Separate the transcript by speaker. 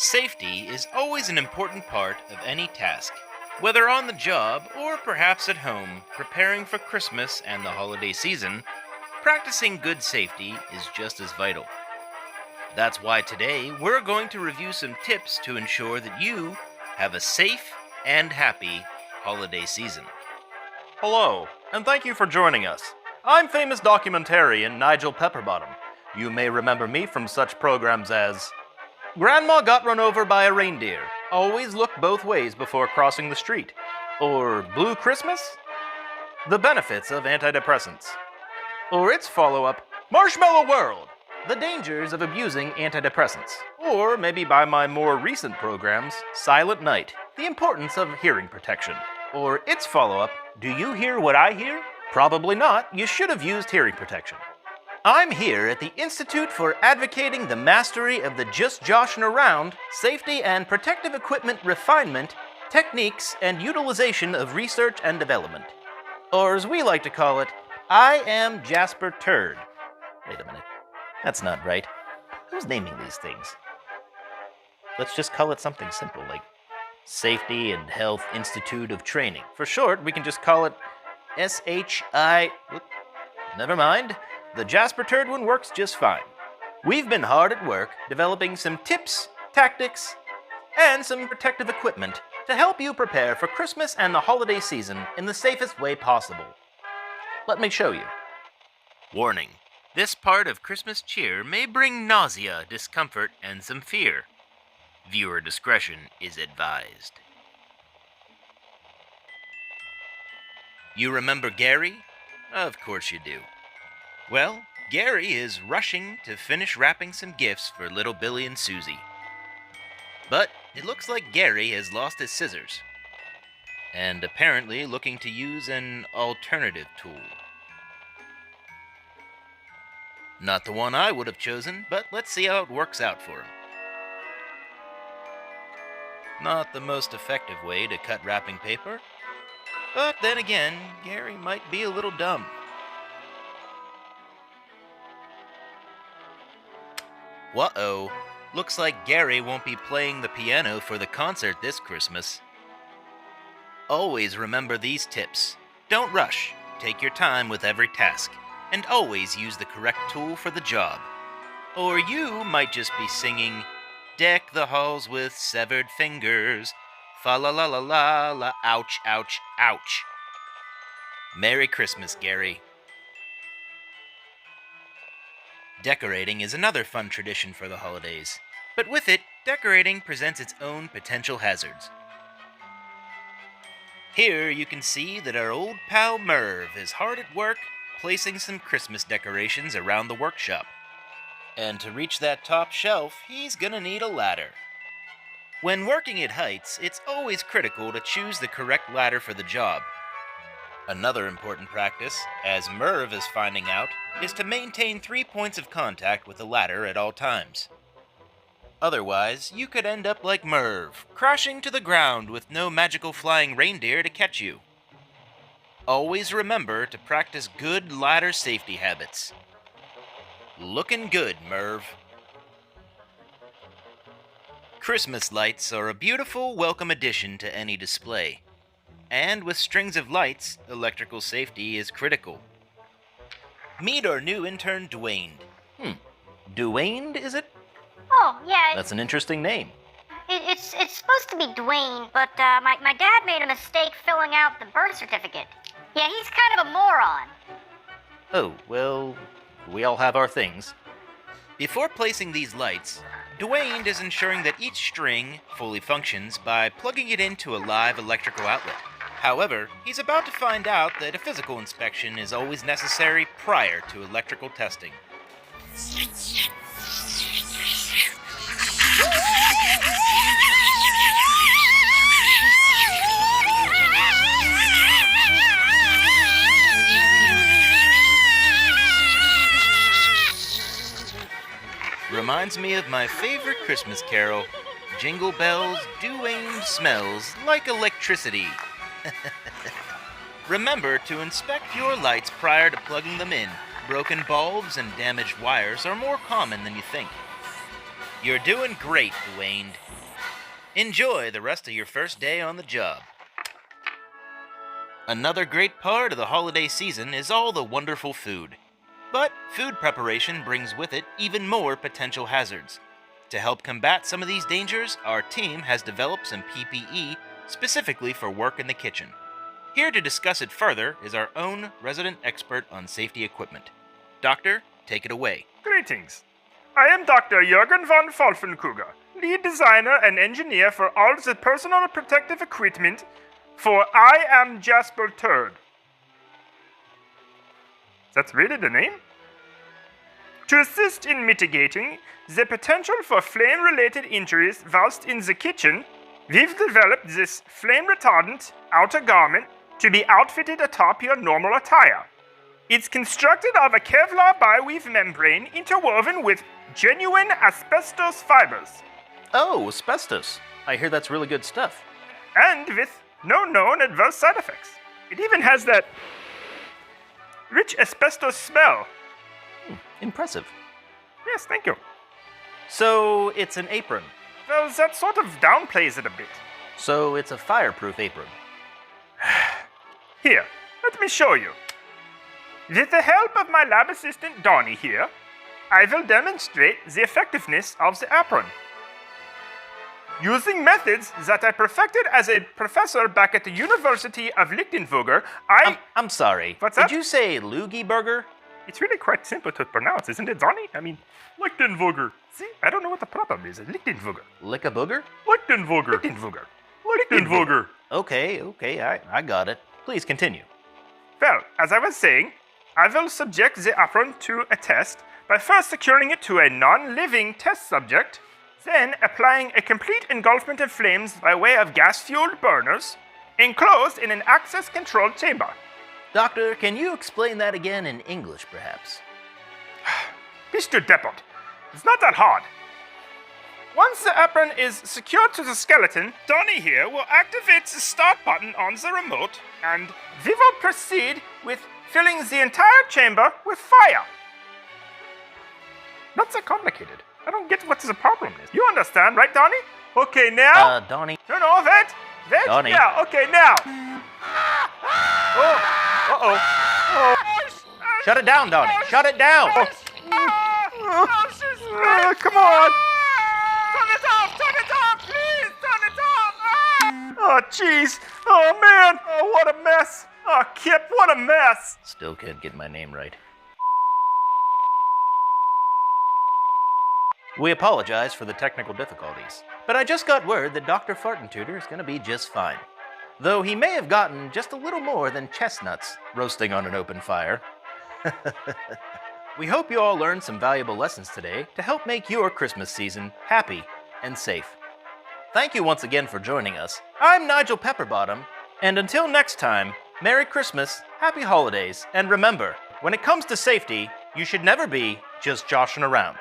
Speaker 1: Safety is always an important part of any task. Whether on the job or perhaps at home, preparing for Christmas and the holiday season, practicing good safety is just as vital. That's why today we're going to review some tips to ensure that you have a safe and happy holiday season.
Speaker 2: Hello, and thank you for joining us. I'm famous documentarian Nigel Pepperbottom. You may remember me from such programs as Grandma Got Run Over by a Reindeer. Always look both ways before crossing the street. Or Blue Christmas? The Benefits of Antidepressants. Or its follow-up, Marshmallow World! The Dangers of Abusing Antidepressants. Or maybe by my more recent programs, Silent Night, The Importance of Hearing Protection. Or its follow-up, Do You Hear What I Hear? Probably not. You should have used hearing protection. I'm here at the Institute for Advocating the Mastery of the Just Joshin' Around, Safety and Protective Equipment Refinement, Techniques and Utilization of Research and Development. Or as we like to call it, I am Jasper Turd. Wait a minute. That's not right. Who's naming these things? Let's just call it something simple, like Safety and Health Institute of Training. For short, we can just call it SHI... Never mind. The Jasper Turd one works just fine. We've been hard at work developing some tips, tactics, and some protective equipment to help you prepare for Christmas and the holiday season in the safest way possible. Let me show you.
Speaker 1: Warning. This part of Christmas cheer may bring nausea, discomfort, and some fear. Viewer discretion is advised. You remember Gary? Of course you do. Well, Gary is rushing to finish wrapping some gifts for little Billy and Susie. But it looks like Gary has lost his scissors, and apparently looking to use an alternative tool. Not the one I would have chosen, but let's see how it works out for him. Not the most effective way to cut wrapping paper, but then again, Gary might be a little dumb. Uh-oh. Looks like Gary won't be playing the piano for the concert this Christmas. Always remember these tips. Don't rush. Take your time with every task. And always use the correct tool for the job. Or you might just be singing, Deck the halls with severed fingers. Fa-la-la-la-la-la, ouch, ouch, ouch. Merry Christmas, Gary. Decorating is another fun tradition for the holidays, but with it, decorating presents its own potential hazards. Here you can see that our old pal Merv is hard at work placing some Christmas decorations around the workshop. And to reach that top shelf, he's gonna need a ladder. When working at heights, it's always critical to choose the correct ladder for the job. Another important practice, as Merv is finding out, is to maintain 3 points of contact with the ladder at all times. Otherwise, you could end up like Merv, crashing to the ground with no magical flying reindeer to catch you. Always remember to practice good ladder safety habits. Looking good, Merv. Christmas lights are a beautiful, welcome addition to any display. And with strings of lights, electrical safety is critical. Meet our new intern, Dwayne.
Speaker 2: Dwayne, is it?
Speaker 3: Oh, yeah.
Speaker 2: That's an interesting name.
Speaker 3: It's supposed to be Dwayne, but my dad made a mistake filling out the birth certificate. Yeah, he's kind of a moron.
Speaker 2: Oh, well, we all have our things.
Speaker 1: Before placing these lights, Dwayne is ensuring that each string fully functions by plugging it into a live electrical outlet. However, he's about to find out that a physical inspection is always necessary prior to electrical testing. Reminds me of my favorite Christmas carol, Jingle bells, Dwayne smells like electricity. Remember to inspect your lights prior to plugging them in. Broken bulbs and damaged wires are more common than you think. You're doing great, Dwayne. Enjoy the rest of your first day on the job. Another great part of the holiday season is all the wonderful food. But food preparation brings with it even more potential hazards. To help combat some of these dangers, our team has developed some PPE specifically for work in the kitchen. Here to discuss it further is our own resident expert on safety equipment. Doctor, take it away.
Speaker 4: Greetings. I am Dr. Jürgen von Pfeifferkugel, lead designer and engineer for all the personal protective equipment for I Am Jasper Turd. That's really the name? To assist in mitigating the potential for flame-related injuries whilst in the kitchen, we've developed this flame-retardant outer garment to be outfitted atop your normal attire. It's constructed of a Kevlar bi-weave membrane interwoven with genuine asbestos fibers,
Speaker 2: Oh, asbestos. I hear that's really good stuff.
Speaker 4: and with no known adverse side effects. It even has that rich asbestos smell.
Speaker 2: Impressive.
Speaker 4: Yes, thank you.
Speaker 2: So, it's an apron.
Speaker 4: Well, that sort of downplays it a bit.
Speaker 2: So, it's a fireproof apron.
Speaker 4: Here, let me show you. With the help of my lab assistant Donnie here, I will demonstrate the effectiveness of the apron. Using methods that I perfected as a professor back at the University of Lichtenberger,
Speaker 2: I'm sorry.
Speaker 4: What's
Speaker 2: Did
Speaker 4: that?
Speaker 2: you say loogie burger?
Speaker 4: It's really quite simple to pronounce, isn't it, Donnie? I mean, Lichtenberger. See, I don't know what the problem is. Lichtenberger.
Speaker 2: Lick a booger?
Speaker 4: Lichtenberger. Lichtenberger. Lichtenberger.
Speaker 2: Okay, I got it. Please continue.
Speaker 4: Well, as I was saying, I will subject the apron to a test by first securing it to a non-living test subject, then applying a complete engulfment of flames by way of gas-fueled burners, enclosed in an access-controlled chamber.
Speaker 2: Doctor, can you explain that again in English, perhaps?
Speaker 4: Mr. Depot, it's not that hard. Once the apron is secured to the skeleton, Donnie here will activate the start button on the remote, and we will proceed with filling the entire chamber with fire. Not so complicated. I don't get what the problem is. You understand, right, Donnie? Okay, now.
Speaker 2: Donnie.
Speaker 4: No, wait.
Speaker 2: Donnie.
Speaker 4: Yeah, okay, now. Oh, uh-oh. Oh.
Speaker 2: Shut it down, Donnie. Shut it down.
Speaker 4: Come on. Turn it off, please, turn it off. Oh, jeez. Oh, man. Oh, what a mess. Oh, Kip, what a mess.
Speaker 2: Still can't get my name right. We apologize for the technical difficulties, but I just got word that Dr. Fartentutor is going to be just fine. Though he may have gotten just a little more than chestnuts roasting on an open fire. We hope you all learned some valuable lessons today to help make your Christmas season happy and safe. Thank you once again for joining us. I'm Nigel Pepperbottom, and until next time, Merry Christmas, Happy Holidays, and remember, when it comes to safety, you should never be just joshing around.